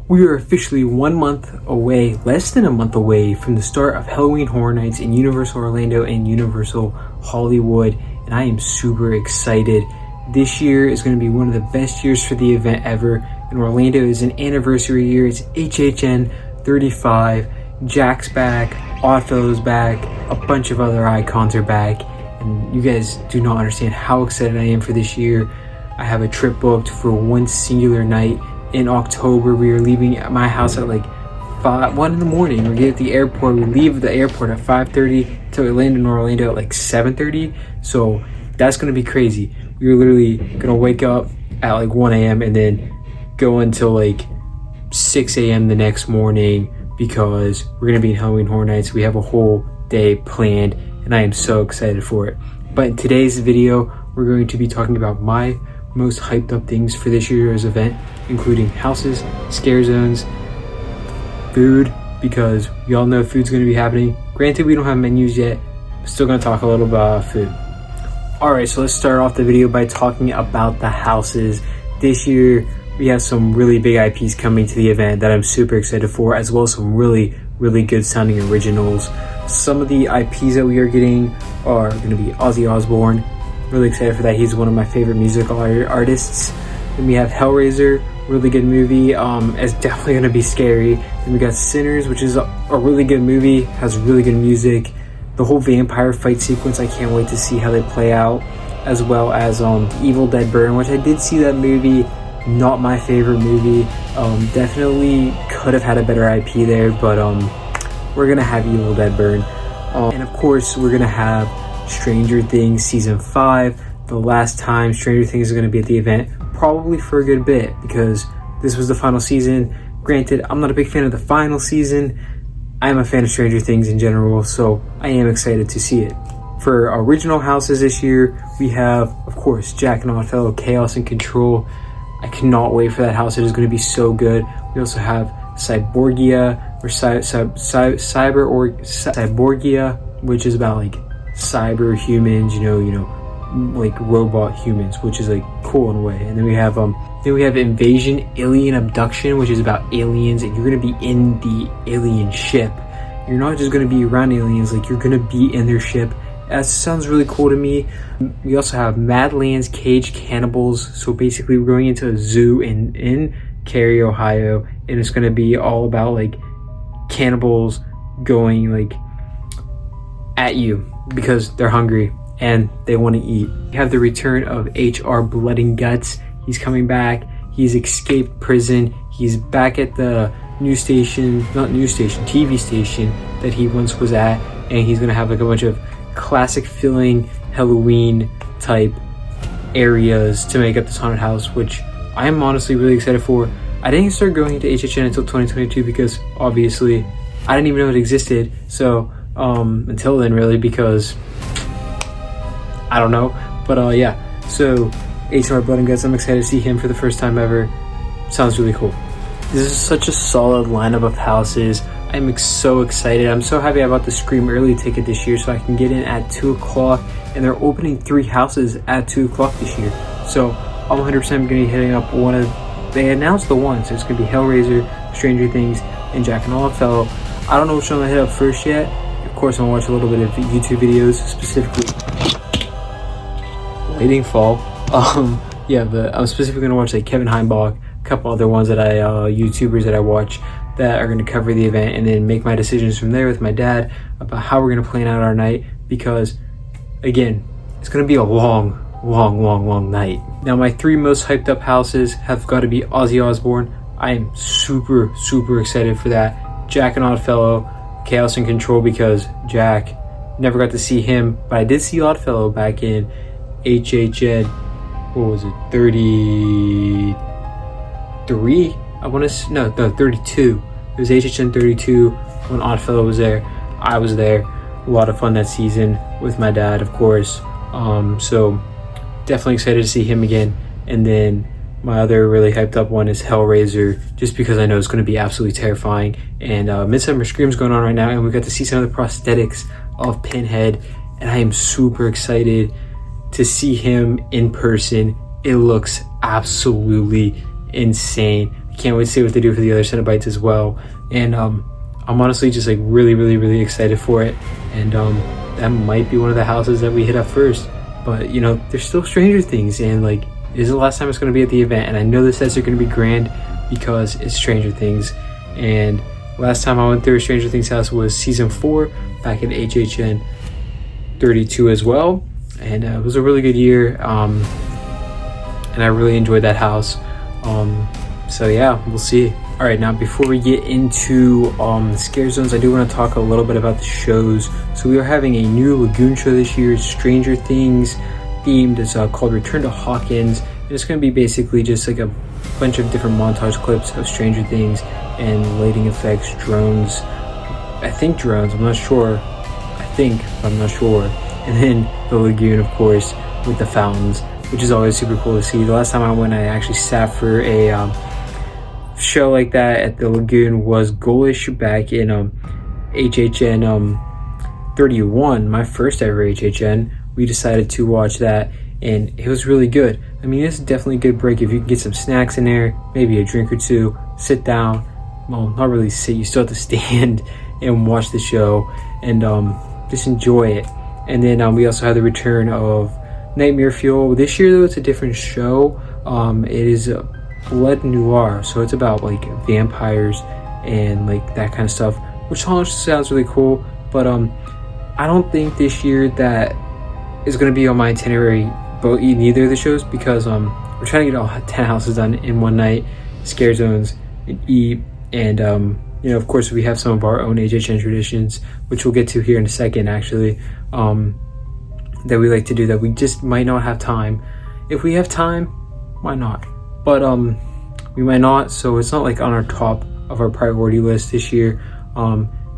We are officially 1 month away, less than a month away from the start of Halloween Horror Nights in Universal Orlando and Universal Hollywood, and I am super excited. This year is going to be one of the best years for the event ever, and Orlando is an anniversary year. It's HHN 35, Jack's back, Oddfellow's back, a bunch of other icons are back, and you guys do not understand how excited I am for this year. I have a trip booked for one singular night. In October, we are leaving at my house at like 1 in the morning. We get at the airport. We leave the airport at 5:30 to land in Orlando at like 7:30. So that's gonna be crazy. We're literally gonna wake up at like 1 a.m. and then go until like 6 a.m. the next morning because we're gonna be in Halloween Horror Nights. We have a whole day planned, and I am so excited for it. But in today's video, we're going to be talking about my most hyped up things for this year's event, including houses, scare zones, food, because we all know food's going to be happening. Granted, we don't have menus yet, but still going to talk a little about food. Alright, so let's start off the video by talking about the houses. This year, we have some really big IPs coming to the event that I'm super excited for, as well as some really good sounding originals. Some of the IPs that we are getting are going to be Ozzy Osbourne. Really excited for that. He's one of my favorite musical artists. Then we have Hellraiser, really good movie. It's definitely going to be scary. Then we got Sinners, which is a really good movie, has really good music. The whole vampire fight sequence, I can't wait to see how they play out. As well as Evil Dead Burn, which I did see that movie. Not my favorite movie. Definitely could have had a better IP there, but we're going to have Evil Dead Burn. And of course, we're going to have Stranger Things Season 5, the last time Stranger Things is going to be at the event, probably for a good bit, because this was the final season. Granted, I'm not a big fan of the final season. I am a fan of Stranger Things in general, so I am excited to see it. For original houses this year, we have, of course, Jack and Oddfellow, Chaos and Control. I cannot wait for that house. It is going to be so good. We also have Cyborgia, or Cyborgia, which is about like cyber humans, you know, like robot humans, which is like cool in a way. And then we have Invasion Alien Abduction, which is about aliens, and you're gonna be in the alien ship. You're not just gonna be around aliens, like you're gonna be in their ship. That sounds really cool to me. We also have Madlands Caged Cannibals. So basically we're going into a zoo in Cary, Ohio, and it's gonna be all about like cannibals going like at you because they're hungry and they want to eat. We have the return of HR Blood and Guts. He's coming back. He's escaped prison. He's back at the TV station that he once was at, and he's gonna have like a bunch of classic feeling Halloween type areas to make up this haunted house, which I am honestly really excited for. I didn't start going to HHN until 2022 because obviously I didn't even know it existed. So until then really, because I don't know, but yeah, so HR Blood and Guts, I'm excited to see him for the first time ever. Sounds really cool. This is such a solid lineup of houses. I'm so excited. I'm so happy about the Scream early ticket this year, so I can get in at 2 o'clock, and they're opening 3 houses at 2 o'clock this year, so I'm 100% going to be hitting up one of, they announced the one, so it's going to be Hellraiser, Stranger Things, and Jack and Oddfellow. I don't know which one I'm going to hit up first yet. Of course, I'm going to watch a little bit of YouTube videos, specifically Waiting Fall. Yeah, but I'm specifically going to watch like Kevin Heimbach, a couple other ones that YouTubers that I watch that are going to cover the event, and then make my decisions from there with my dad about how we're going to plan out our night, because again, it's going to be a long night. Now, my 3 most hyped up houses have got to be Ozzy Osbourne. I am super excited for that. Jack and Oddfellow, Chaos and Control, because Jack, never got to see him, but I did see Oddfellow back in HHN, what was it, 33? I want to, no, 32. It was HHN 32 when Oddfellow was there. I was there. A lot of fun that season with my dad, of course. So definitely excited to see him again. And then my other really hyped up one is Hellraiser, just because I know it's going to be absolutely terrifying. And Midsummer Scream's going on right now, and we got to see some of the prosthetics of Pinhead, and I am super excited to see him in person. It looks absolutely insane. I Can't wait to see what they do for the other Cenobites as well. And I'm honestly just like really excited for it. And that might be one of the houses that we hit up first. But you know, there's still Stranger Things, and like, this is the last time it's going to be at the event. And I know the sets are going to be grand because it's Stranger Things. And last time I went through a Stranger Things house was season 4 back at HHN 32 as well. And it was a really good year. And I really enjoyed that house. So yeah, we'll see. All right, now before we get into the scare zones, I do want to talk a little bit about the shows. So we are having a new Lagoon show this year. It's Stranger Things themed. It's called Return to Hawkins. And it's going to be basically just like a bunch of different montage clips of Stranger Things and lighting effects, drones. I think drones, I'm not sure. I'm not sure. And then the Lagoon, of course, with the fountains, which is always super cool to see. The last time I went, I actually sat for a show like that at the Lagoon was Ghoulish back in HHN 31, my first ever HHN. We decided to watch that, and it was really good. I mean, it's definitely a good break if you can get some snacks in there, maybe a drink or two, sit down. Well, not really sit, you still have to stand and watch the show and just enjoy it. And then we also have the return of Nightmare Fuel. This year though, it's a different show. It is Blood Noir, so it's about like vampires and like that kind of stuff, which sounds really cool. But I don't think this year that is going to be on my itinerary, but neither of the shows, because we're trying to get all 10 houses done in one night, scare zones, and eat. And you know, of course, we have some of our own HHN traditions, which we'll get to here in a second, actually, that we like to do that we just might not have time. If we have time, why not? But we might not, so it's not like on our top of our priority list this year.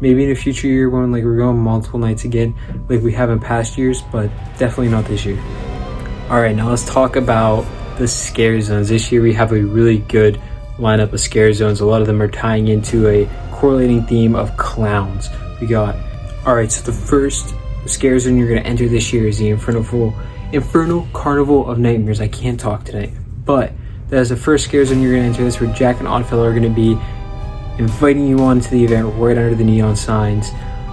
Maybe in a future year when like we're going multiple nights again, like we have in past years, but definitely not this year. All right, now let's talk about the scare zones. This year we have a really good lineup of scare zones. A lot of them are tying into a correlating theme of clowns. All right, so the first scare zone you're going to enter this year is the Infernal Carnival of Nightmares. I can't talk tonight, but that is the first scare zone you're going to enter. That's where Jack and Oddfellow are going to be inviting you on to the event right under the neon signs.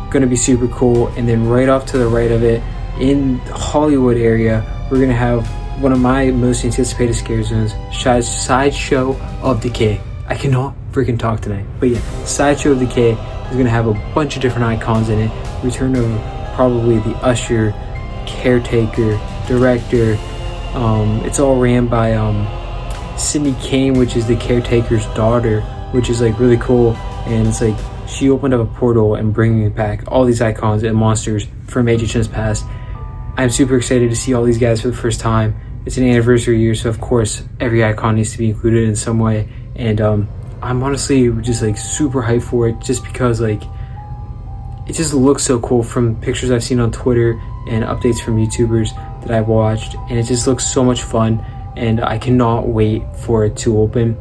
Going to be super cool. And then right off to the right of it, in the Hollywood area, we're going to have one of my most anticipated scare zones, Sideshow of Decay. I cannot freaking talk tonight, but yeah, Sideshow of Decay is going to have a bunch of different icons in it. Return of probably the usher, caretaker, director. It's all ran by Sydney Kane, which is the caretaker's daughter, which is like really cool. And it's like she opened up a portal and bringing back all these icons and monsters from HHN's past. I'm super excited to see all these guys for the first time. It's an anniversary year, so of course every icon needs to be included in some way. And I'm honestly just like super hyped for it, just because like it just looks so cool from pictures I've seen on Twitter and updates from YouTubers that I've watched, and it just looks so much fun. And I cannot wait for it to open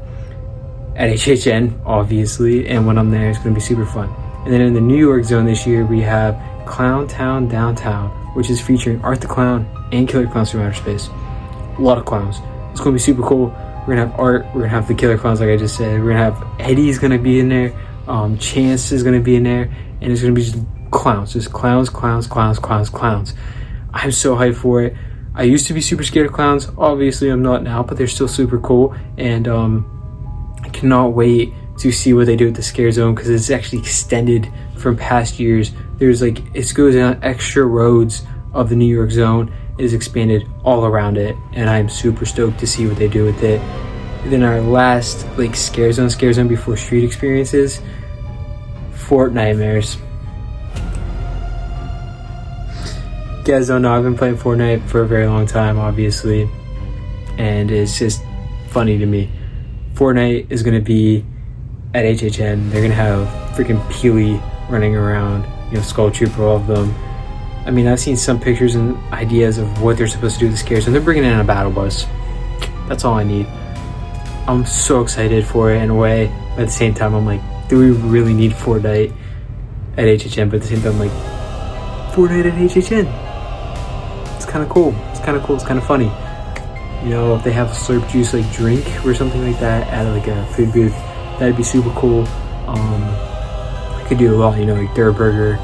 at HHN, obviously, and when I'm there it's going to be super fun. And then in the New York zone this year we have Clown Town Downtown, which is featuring Art the Clown and Killer Clowns from Outer Space. A lot of clowns. It's going to be super cool. We're going to have Art, we're going to have the Killer Clowns like I just said, we're going to have Eddie's going to be in there, Chance is going to be in there, and it's going to be just clowns. Just clowns. I'm so hyped for it. I used to be super scared of clowns. Obviously I'm not now, but they're still super cool. And I cannot wait to see what they do with the scare zone, because it's actually extended from past years. There's like, it goes down extra roads of the New York zone. It is expanded all around it, and I'm super stoked to see what they do with it. And then our last like scare zone before street experiences, Fort Nightmares. You guys don't know, I've been playing Fortnite for a very long time, obviously, and it's just funny to me. Fortnite is going to be at HHN. They're going to have freaking Peely running around, you know, Skull Trooper, all of them. I mean, I've seen some pictures and ideas of what they're supposed to do with the scares, and they're bringing in a battle bus. That's all I need. I'm so excited for it in a way, but at the same time I'm like, do we really need Fortnite at HHN? But at the same time I'm like, Fortnite at HHN, it's kind of cool, it's kind of funny. You know, if they have a slurp juice like drink or something like that at like a food booth, that'd be super cool. I could do a lot, you know, like their burger,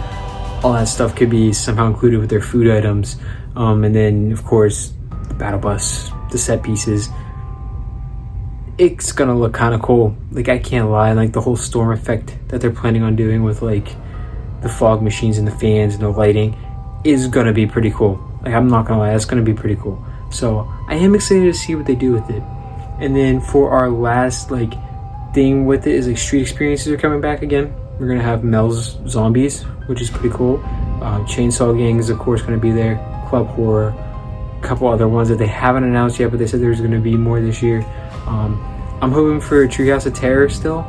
all that stuff could be somehow included with their food items. And then of course the battle bus, the set pieces, it's gonna look kind of cool. Like, I can't lie, like the whole storm effect that they're planning on doing with like the fog machines and the fans and the lighting is gonna be pretty cool. Like, I'm not gonna lie, that's gonna be pretty cool. So I am excited to see what they do with it. And then for our last like thing with it is like street experiences are coming back again. We're gonna have Mel's Zombies, which is pretty cool. Chainsaw Gang is of course gonna be there. Club Horror, a couple other ones that they haven't announced yet, but they said there's gonna be more this year. I'm hoping for Treehouse of Terror still.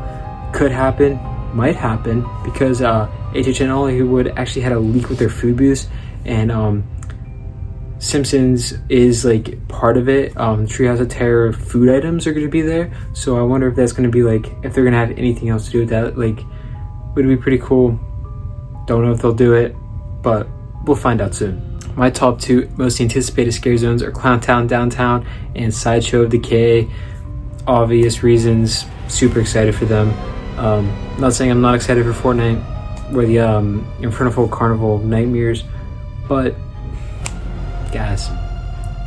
Could happen, might happen, because HHN Hollywood actually had a leak with their food booths, and Simpsons is like part of it. Treehouse of Terror food items are going to be there, so I wonder if that's going to be like, if they're going to have anything else to do with that. Like, would be pretty cool. Don't know if they'll do it, but we'll find out soon. My top two most anticipated scare zones are Clowntown Downtown and Sideshow of Decay. Obvious reasons, super excited for them. Not saying I'm not excited for Fortnite or the Infernal Carnival Nightmares, but guys,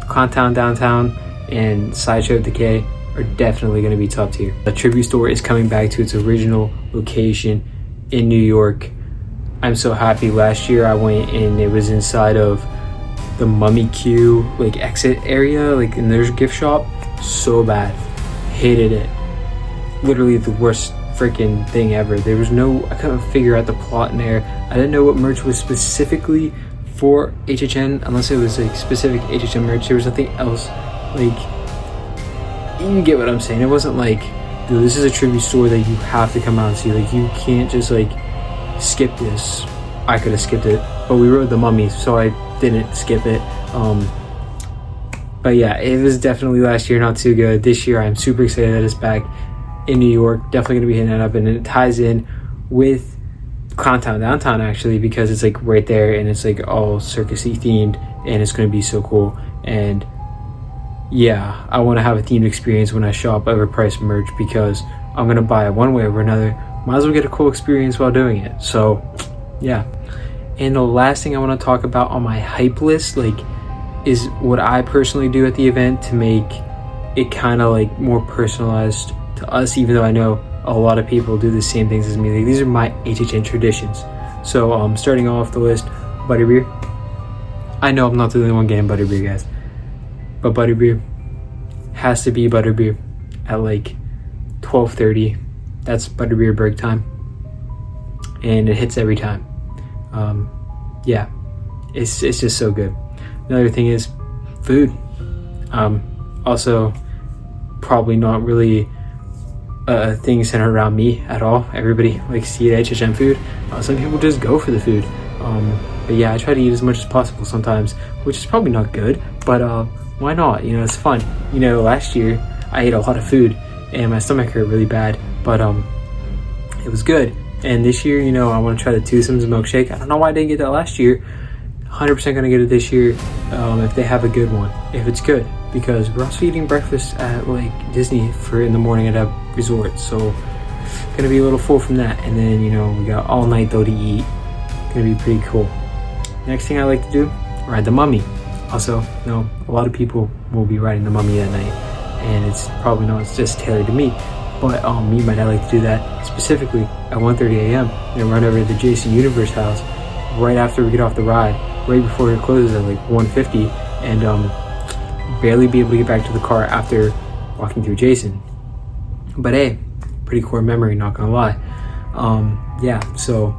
Clowntown Downtown and Sideshow of Decay are definitely going to be top tier. The Tribute Store is coming back to its original location in New York. I'm so happy. Last year I went and it was inside of the Mummy Q like exit area, like in their gift shop. So bad, hated it. Literally the worst freaking thing ever. There was no, I couldn't figure out the plot in there. I didn't know what merch was specifically for HHN unless it was like specific HHN merch. There was nothing else. Like, you get what I'm saying. It wasn't like, dude, this is a tribute store that you have to come out and see. Like, you can't just like skip this. I could have skipped it, but we rode the Mummy, so I didn't skip it. But yeah, it was definitely last year not too good. This year I'm super excited that it's back in New York. Definitely gonna be hitting that up, and it ties in with Clowntown Downtown actually, because it's like right there and it's like all circusy themed, and it's gonna be so cool. And yeah, I want to have a themed experience when I shop overpriced merch, because I'm gonna buy it one way or another. Might as well get a cool experience while doing it. So yeah. And the last thing I want to talk about on my hype list, like, is what I personally do at the event to make it kind of like more personalized to us, even though I know a lot of people do the same things as me. Like, these are my HHN traditions. So starting off the list, butterbeer. I know I'm not the only one getting butterbeer, guys, but butterbeer has to be butterbeer at like 12:30. That's butterbeer break time, and it hits every time. Yeah, it's just so good. Another thing is food. Also, probably not really a thing centered around me at all. Everybody likes to eat HHN food. Some people just go for the food. But yeah, I try to eat as much as possible sometimes, which is probably not good, but why not? You know, it's fun. You know, last year I ate a lot of food and my stomach hurt really bad, but it was good. And this year, you know, I want to try the Twosomes milkshake. I don't know why I didn't get that last year. 100% gonna get it this year if they have a good one, if it's good, because we're also eating breakfast at like Disney for in the morning at a resort, so gonna be a little full from that. And then, you know, we got all night though to eat. Gonna be pretty cool. Next thing I like to do, ride the Mummy. Also, you know, a lot of people will be riding the Mummy that night, and it's probably not just tailored to me, but me and my dad like to do that specifically at 1:30 a.m. and run over to the Jason Universe house right after we get off the ride, right before it closes at like 1:50, and barely be able to get back to the car after walking through Jason. But hey, pretty core memory, not gonna lie. Yeah, so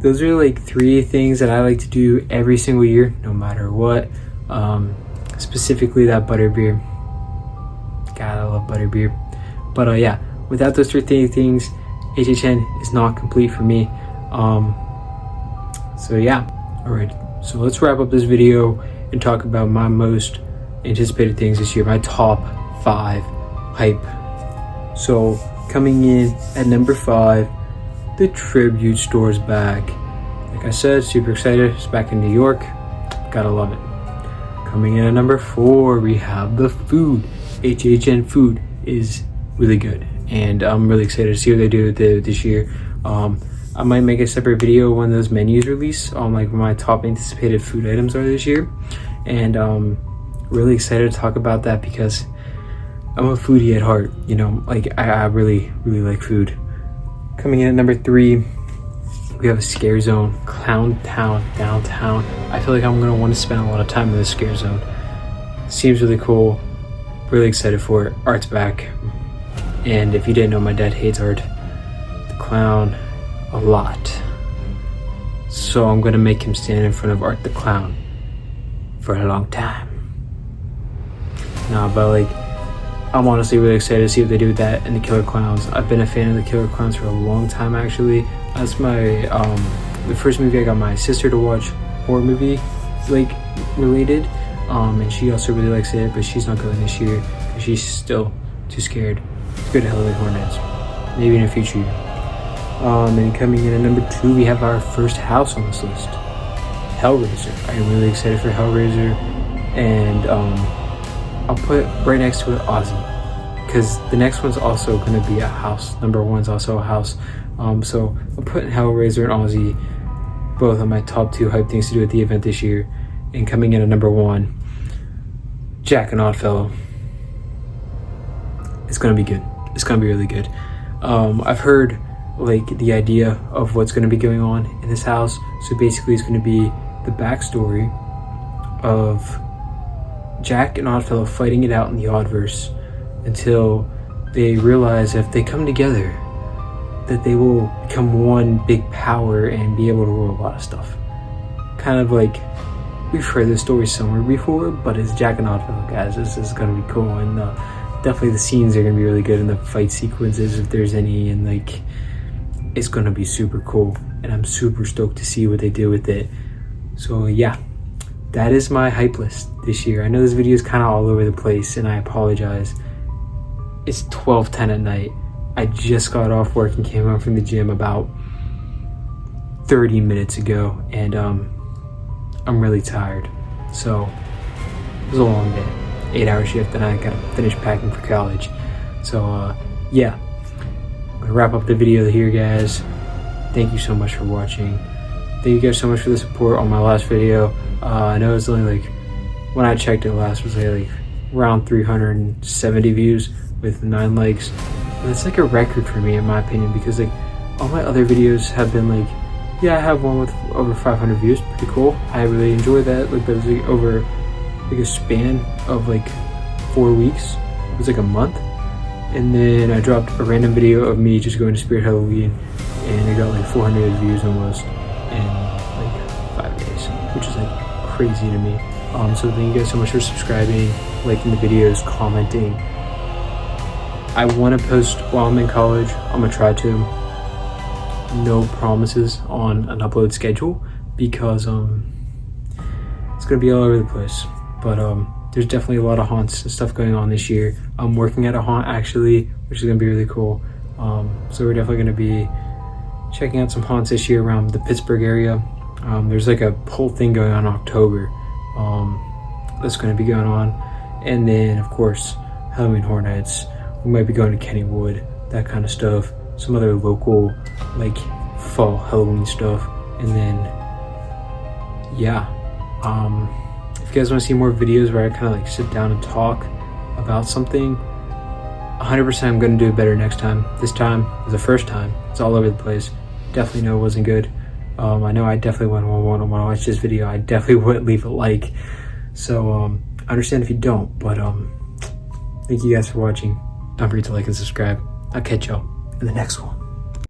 those are like 3 things that I like to do every single year, no matter what. Specifically that butterbeer. God, I love butterbeer. But yeah, without those 3 things, HHN is not complete for me. So yeah, alright, so let's wrap up this video and talk about my most anticipated things this year, my top 5 hype. So coming in at number 5, the Tribute Store's back. Like I said, super excited. It's back in New York. Gotta love it. Coming in at number 4, we have the food. HHN food is really good, and I'm really excited to see what they do with it this year. I might make a separate video when those menus release on like my top anticipated food items are this year, and really excited to talk about that because I'm a foodie at heart. You know, like I really like food. Coming in at number 3, we have a scare zone, Clown Town downtown. I feel like I'm gonna want to spend a lot of time in this scare zone. Seems really cool. Really excited for it. Art's back, and if you didn't know, my dad hates art, the clown, a lot. So I'm gonna make him stand in front of Art the Clown for a long time. Nah, but like, I'm honestly really excited to see what they do with that and the Killer Clowns. I've been a fan of the Killer Clowns for a long time, actually. That's my the first movie I got my sister to watch, horror movie like related, and she also really likes it, but she's not going this year because she's still too scared to go to Halloween Horror Nights. Maybe in a future year. And coming in at number 2, we have our first house on this list, Hellraiser. I am really excited for Hellraiser, and I'll put right next to it Ozzy, because the next one's also going to be a house. Number 1's also a house. So I'm putting Hellraiser and Ozzy both on my top 2 hype things to do at the event this year. And coming in at number 1, Jack and Oddfellow. It's going to be good. It's going to be really good. I've heard like the idea of what's going to be going on in this house. So basically it's going to be the backstory of Jack and Oddfellow fighting it out in the Oddverse until they realize if they come together that they will become one big power and be able to rule a lot of stuff. Kind of like, we've heard this story somewhere before, but it's Jack and Oddfellow, guys. This is going to be cool, and definitely the scenes are going to be really good, and the fight sequences, if there's any, and like, it's going to be super cool, and I'm super stoked to see what they do with it. So yeah, that is my hype list this year. I know this video is kind of all over the place, and I apologize. It's 12:10 at night. I just got off work and came home from the gym about 30 minutes ago, and I'm really tired. So it was a long day, 8-hour shift, and I gotta finish packing for college. So yeah, I'm gonna wrap up the video here, guys. Thank you so much for watching. Thank you guys so much for the support on my last video. I know it's only like, when I checked it last, was like around 370 views with 9 likes. And it's like a record for me, in my opinion, because like all my other videos have been like, yeah, I have one with over 500 views, pretty cool. I really enjoy that. Like, that was like over like a span of like 4 weeks. It was like a month. And then I dropped a random video of me just going to Spirit Halloween, and it got like 400 views almost in like 5 days, which is like crazy to me. So thank you guys so much for subscribing, liking the videos, commenting. I want to post while I'm in college. I'm gonna try to. No promises on an upload schedule because it's gonna be all over the place. But there's definitely a lot of haunts and stuff going on this year. I'm working at a haunt actually, which is gonna be really cool. So we're definitely gonna be checking out some haunts this year around the Pittsburgh area. There's like a whole thing going on in October that's gonna be going on, and then of course Halloween Horror Nights. We might be going to Kennywood, that kind of stuff. Some other local, like, fall Halloween stuff. And then, yeah. If you guys want to see more videos where I kind of like sit down and talk about something, 100% I'm going to do it better next time. This time was the first time. It's all over the place. Definitely know it wasn't good. I know I definitely wouldn't want to watch this video. I definitely wouldn't leave a like. So, I understand if you don't, but thank you guys for watching. Don't forget to like and subscribe. I'll catch y'all in the next one.